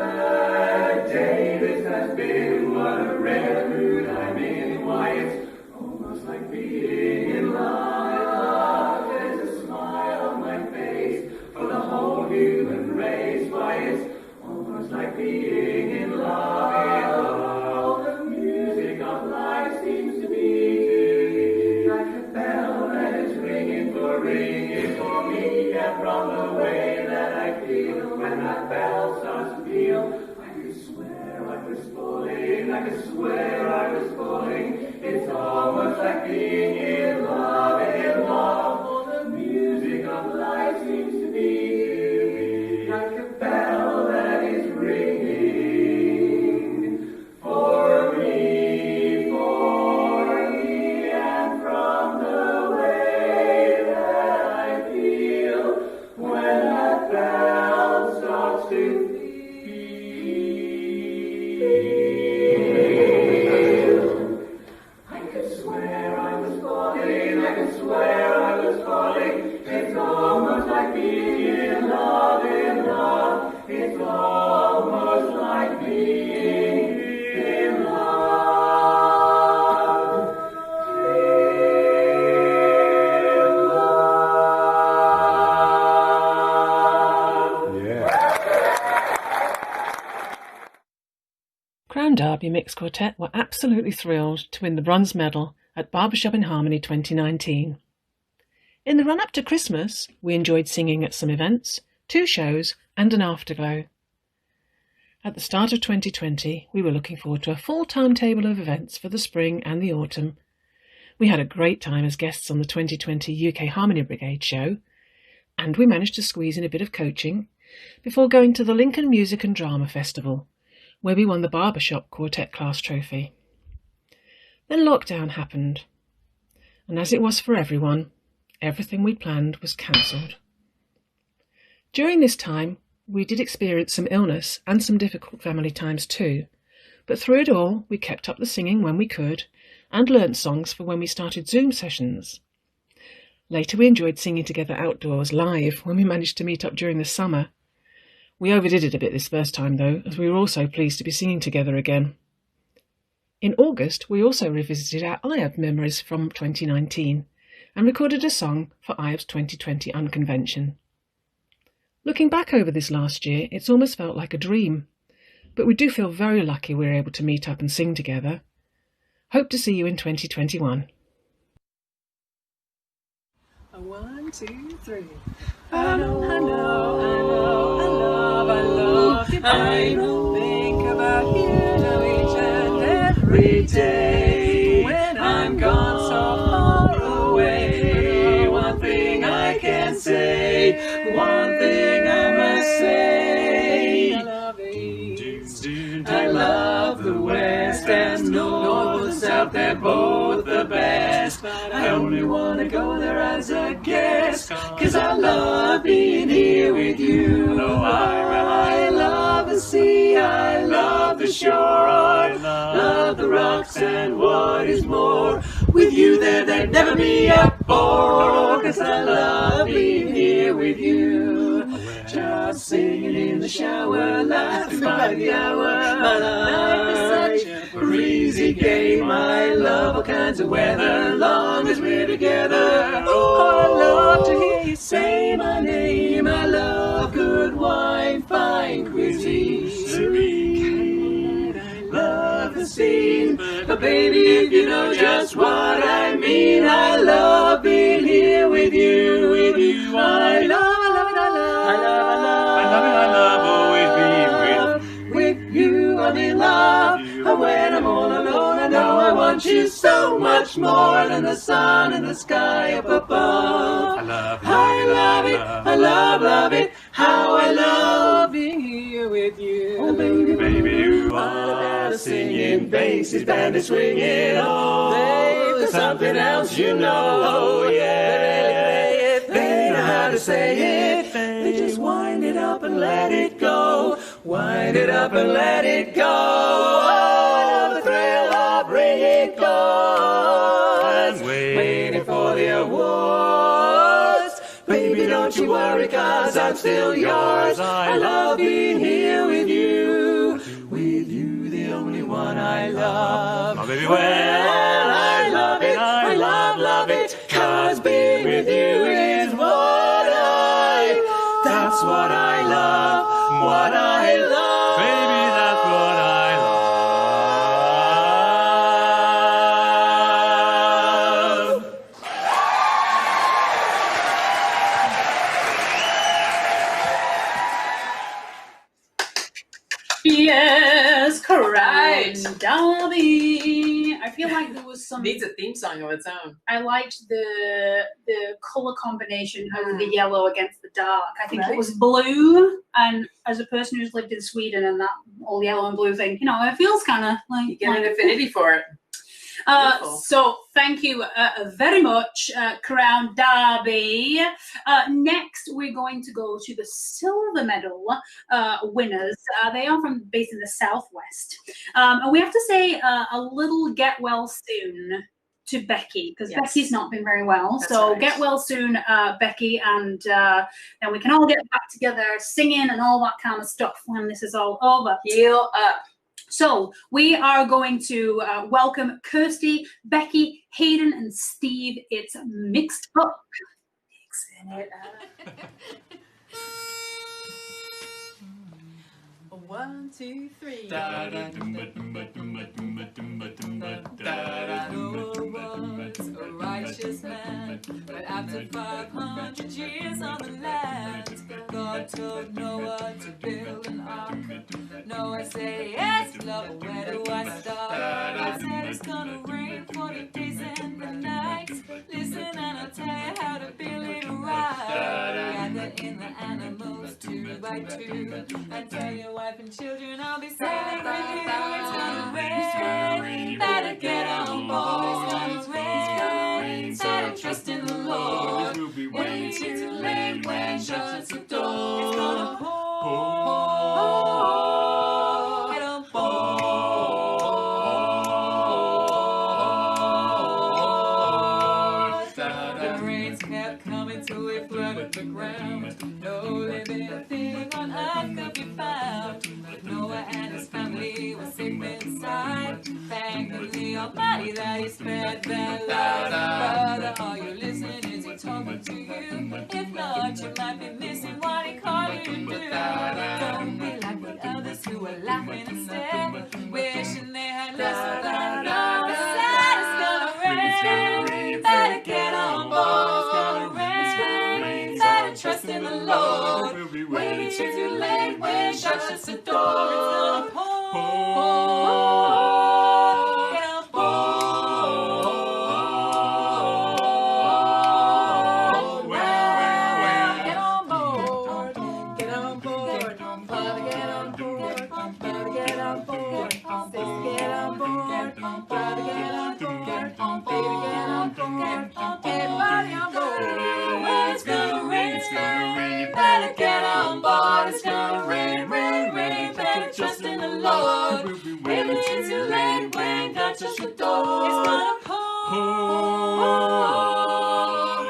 a day this has been, what a rare mood I'm in. Why, it's almost like being in love. There's a smile on my face for the whole human race. Why, it's almost like being in love. The music of life seems to be like a bell that is ringing for me, and from the way that I feel when that bell starts to peal, I could swear I was falling, I could swear I was falling. It's almost like being in love, in love. Oh, the music of life seems to be like a bell that is ringing for me, and from the way that I feel when that bell starts to peal. I could swear I was falling, I could swear I was falling. It's almost like being in love, in love. It's almost like being in love. Crown Derby Mixed Quartet were absolutely thrilled to win the bronze medal at Barbershop in Harmony 2019. In the run-up to Christmas, we enjoyed singing at some events, 2 shows and an afterglow. At the start of 2020, we were looking forward to a full timetable of events for the spring and the autumn. We had a great time as guests on the 2020 UK Harmony Brigade show, and we managed to squeeze in a bit of coaching before going to the Lincoln Music and Drama Festival, where we won the Barbershop Quartet Class Trophy. Then lockdown happened. and as it was for everyone, everything we planned was cancelled. During this time, we did experience some illness and some difficult family times too, but through it all, we kept up the singing when we could and learnt songs for when we started Zoom sessions. Later, we enjoyed singing together outdoors live when we managed to meet up during the summer. We overdid it a bit this first time though, as we were all so pleased to be singing together again. In August, we also revisited our IAB memories from 2019 and recorded a song for IAB's 2020 Unconvention. Looking back over this last year, it's almost felt like a dream, but we do feel very lucky we were able to meet up and sing together. Hope to see you in 2021. 1, 2, 3. I know, I love you, I think about you each and every day. When I'm gone so far away, one thing I can say, one thing I must say, I love East, I love the West, and North and South, they're both the best. I only want to go there as a guest, 'cause I love being here with you. Oh, I love the sea, I love the shore, I love the rocks, and what is more, with you there'd never be a bore, 'cause I love being here with you. Just singing in the shower, laughing by the hour. My life is such a breezy game. I love all kinds of weather, long as we're together. Oh, I love to hear you say my name. I love good wine, fine cuisine, serene. I love the scene, but baby, if you know just what I mean, I love being here with you, with you. I love always being with you. I'm in love, and when I'm all alone, I know I want you so much more than the sun and the sky up above. I love it, I love it, how I love being here with you. Oh baby, baby, you are the singing, basses, band is swinging. Oh, there's something else you know. Oh yeah, they know how to say it. They just wind it up and let it go. Wind it up and let it go. Oh, the thrill of ringing chords, waiting for the awards. Baby, don't you worry, 'cause I'm still yours. I love being here with you. With you, the only one I love. Oh, baby, well, I love it. I love it. 'Cause being with you is that's what I love. What I love. Baby, that's what I love. Yes, correct. Darby. I feel like there was some. Needs a theme song of its own. I liked the color combination of the yellow against the dark. I think it was blue, and as a person who's lived in Sweden and that all yellow and blue thing, you know, it feels kind of like you get an affinity for it. So thank you very much, Crown Derby. Next, we're going to go to the silver medal winners. They are based in the Southwest. And we have to say a little get well soon to Becky, because Becky's not been very well. That's so right. Get well soon, Becky, and then we can all get back together singing and all that kind of stuff when this is all over. Heal up. So we are going to welcome Kirsty, Becky, Hayden, and Steve. It's mixed up. Mixing it up. 1, 2, 3. A righteous man, but after 500 years on the land, God told Noah to build an ark. Noah said, yes, love, where do I start? God said it's gonna rain 40 days and the nights. Listen and I'll tell you how to build it right. Gather in the animals 2 by 2, and tell your wife and children I'll be sailing with you. It's gonna rain, better get on board. It's gonna rain, flooded the ground. No living thing on earth could be found. With Noah and his family were safe inside, thanking the Almighty that He spared their lives. Brother, are you listening? Is He talking to you? If not, you might be missing what He called you to do. Don't be like the others who were laughing instead, wishing they had listened. No, said it's gonna rain. Better get on board. It's gonna rain. Better trust in the Lord. Wait till too late when God shuts the door. It's gonna pour. Get on board. Well, get on board. Get on board. Father, get on board. Father, get on board. Sister, get on board. Brother, get on board. Baby, get on board. Everybody on board. Well, it's gonna rain. Better get on board. It's gonna rain, rain, rain. Better trust in the Lord. If it's too late when God shuts the door, it's gonna pour.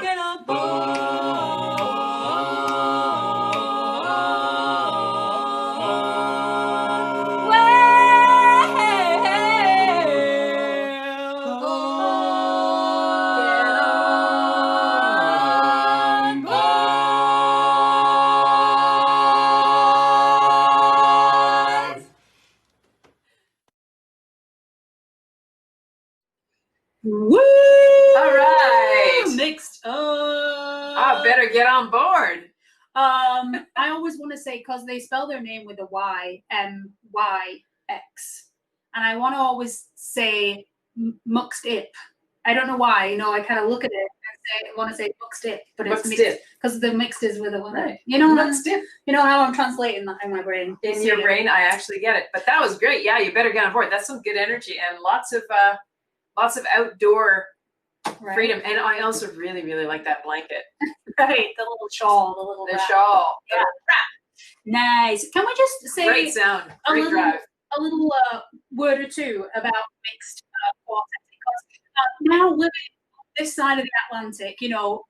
Get on board. Woo! All right. Mixed up. I better get on board. I always want to say, because they spell their name with a Y, M-Y-X. And I want to always say muxed ip. I don't know why. You know, I kind of look at it and say, I want to say muxed ip, but it's mixed because the mixed is with a Y. Right. You know, Muxed ip. You know how I'm translating that in my brain. In your brain, I actually get it. But that was great. Yeah, you better get on board. That's some good energy and lots of outdoor freedom. And I also really, really like that blanket. Right, the little shawl, The shawl. Yeah. Nice. Can we just say Great sound. Great drive. a little word or two about mixed quartet? Because now living on this side of the Atlantic, you know,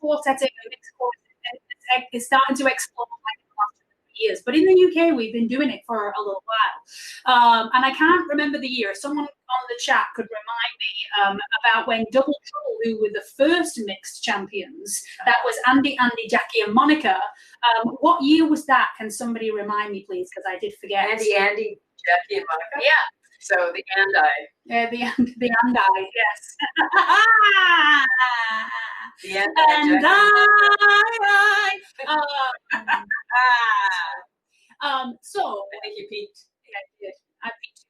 quartetting and mixed quartet is starting to explode like in the last 20 years. But in the UK, we've been doing it for a little while. And I can't remember the year. Someone on the chat could remind me about when Double Trouble, who were the first mixed champions, that was Andy, Jackie, and Monica. What year was that? Can somebody remind me, please? Because I did forget. Andy, Jackie, and Monica. Yeah. So the Andi. Yeah, the Andi, yes. The Andi. And so I think you peaked. Yeah, I did. I peaked.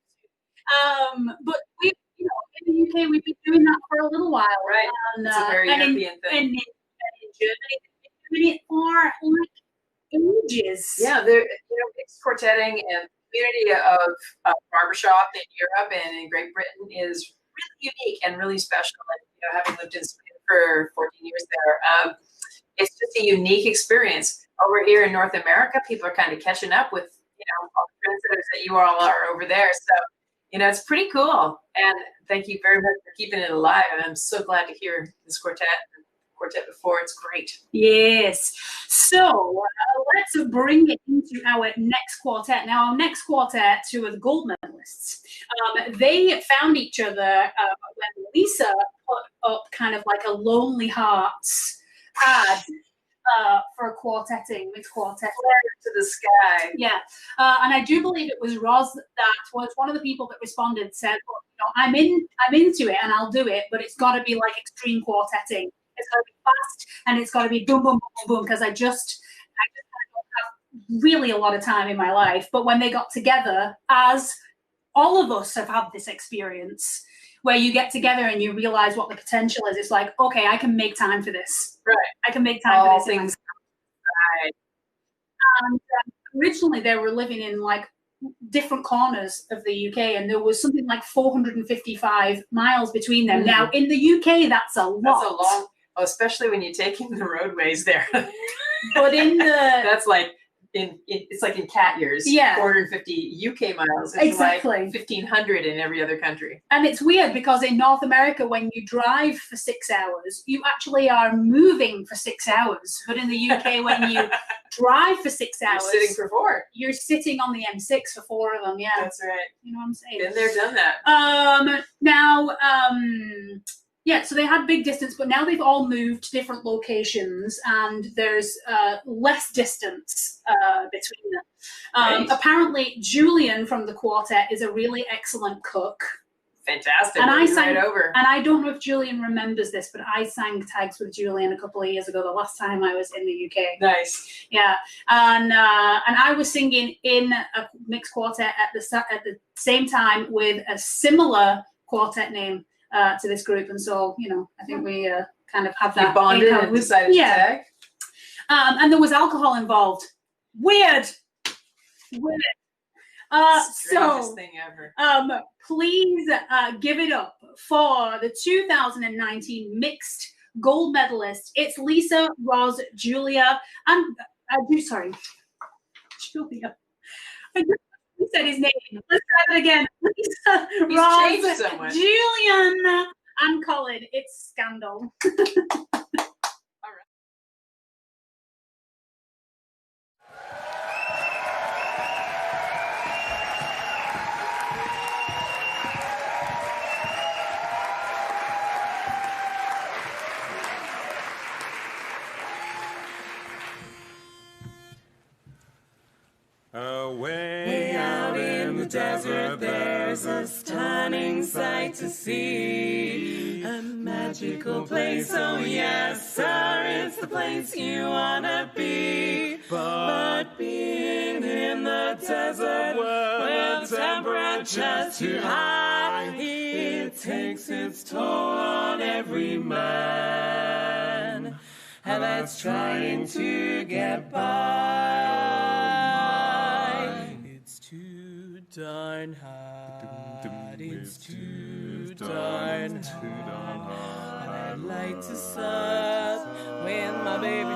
But we, you know, in the UK, we've been doing that for a little while, Right. And, It's a very European thing. And in Germany, they've been doing it for like ages. Yeah, there, you know, mixed quartetting and community of Barbershop in Europe and in Great Britain is really unique and really special. And, you know, having lived in Sweden for 14 years there, it's just a unique experience. Over here in North America, people are kind of catching up with, you know, all the trendsetters that you all are over there. So, you know, it's pretty cool. And thank you very much for keeping it alive. And I'm so glad to hear this quartet before. It's great. Yes. So let's bring it into our next quartet. Now, our next quartet, two of the gold medalists, they found each other when Lisa put up kind of like a Lonely Hearts ad for quartetting, mixed quartet. To the sky. Yeah. And I do believe it was Roz that was one of the people that responded, said, well, you know, I'm into it and I'll do it, but it's got to be like extreme quartetting. It's got to be fast and it's got to be boom, boom, boom, boom, because I just don't have really a lot of time in my life. But when they got together, as all of us have had this experience, where you get together and you realize what the potential is, it's like, okay, I can make time for this. Right. I can make time All for this. things. Right. And originally they were living in like different corners of the UK, and there was something like 455 miles between them. Now in the UK, that's a lot. That's a long, especially when you're taking the roadways there. But in the that's like, it's like in cat years. Yeah. 450 UK miles. It's Exactly. like 1,500 in every other country. And it's weird because in North America, when you drive for 6 hours, you actually are moving for 6 hours. But in the UK, when you drive for 6 hours, You're sitting for 4. You're sitting on the M6 for 4 of them. Yeah, That's right. you know what I'm saying. Been there, done that. Yeah, so they had big distance, but now they've all moved to different locations, and there's less distance between them. Right. Apparently, Julian from the quartet is a really excellent cook. Fantastic. And We'll be right over. And I don't know if Julian remembers this, but I sang tags with Julian a couple of years ago, the last time I was in the UK. Nice. Yeah, and I was singing in a mixed quartet at the same time with a similar quartet name to this group, and so I think we kind of have that. You bonded and decided to tag. And there was alcohol involved. Weird. Strangest thing ever. Please give it up for the 2019 mixed gold medalist. It's Lisa, Roz, Julia, and Julia. I just said his name. Let's try it again. Lisa, He's Roz, changed so much. Julian, and Colin. It's scandal. Way out in the desert, there's a stunning sight to see. A magical place, oh yes, sir, it's the place you wanna be. But being in the desert, where the temperature's too high, it takes its toll on every man, and that's trying to get by. Darn hot, it's too darn hot. I'd like to sup with my baby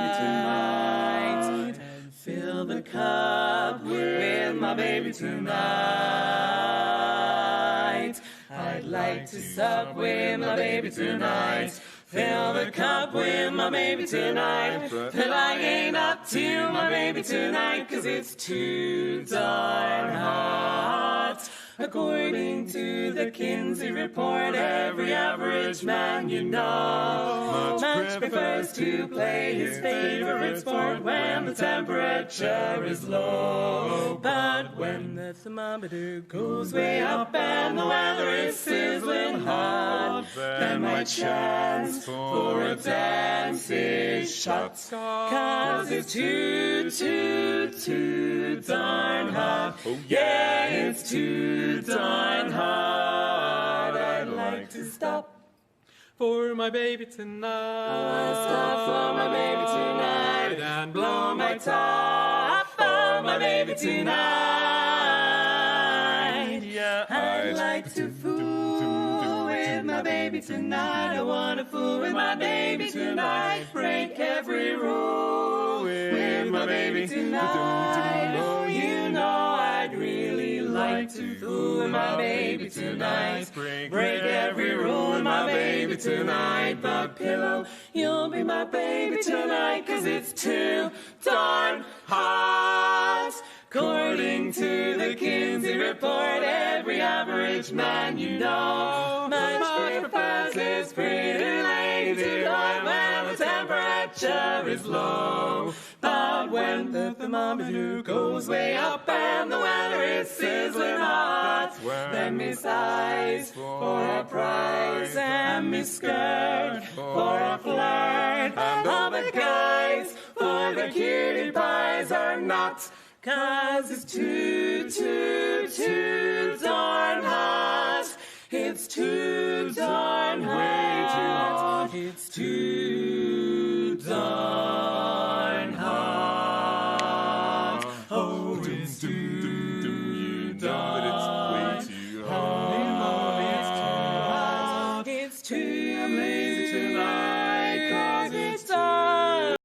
tonight, and fill the cup with my baby tonight. I'd like to sup with my baby tonight, fill the cup with my baby tonight, but I ain't up to my baby tonight, 'cause it's too darn hot. According to the Kinsey report, every average man you know much prefers to play his favorite sport when the temperature is low. But when the thermometer goes way up and the weather is sizzling hot, then my chance for a dance is shot. 'Cause it's too darn hot. Oh yeah, it's too darn hot. I'd like to stop for my baby tonight. Stop for my baby tonight and blow my top for my baby tonight. Yeah, I'd like to fool with my baby tonight. I wanna fool with my baby tonight. Break every rule with my baby tonight. Oh, you know I'd really like to fool with my baby tonight. Break every rule with my baby tonight. But pillow, you'll be my baby tonight, 'cause it's too darn hot. According to the Kinsey report, every average man you know much prefers his pretty lady to die when the temperature is low. But when the thermometer goes way up and the weather is sizzling hot, then me sighs for a prize and me skirt for a flirt, and all the guys for the cutie pies are not. 'Cause it's too darn hot. It's too darn hot. It's too darn hot. Oh, it's too darn hot. It's too lazy tonight, 'cause it's darn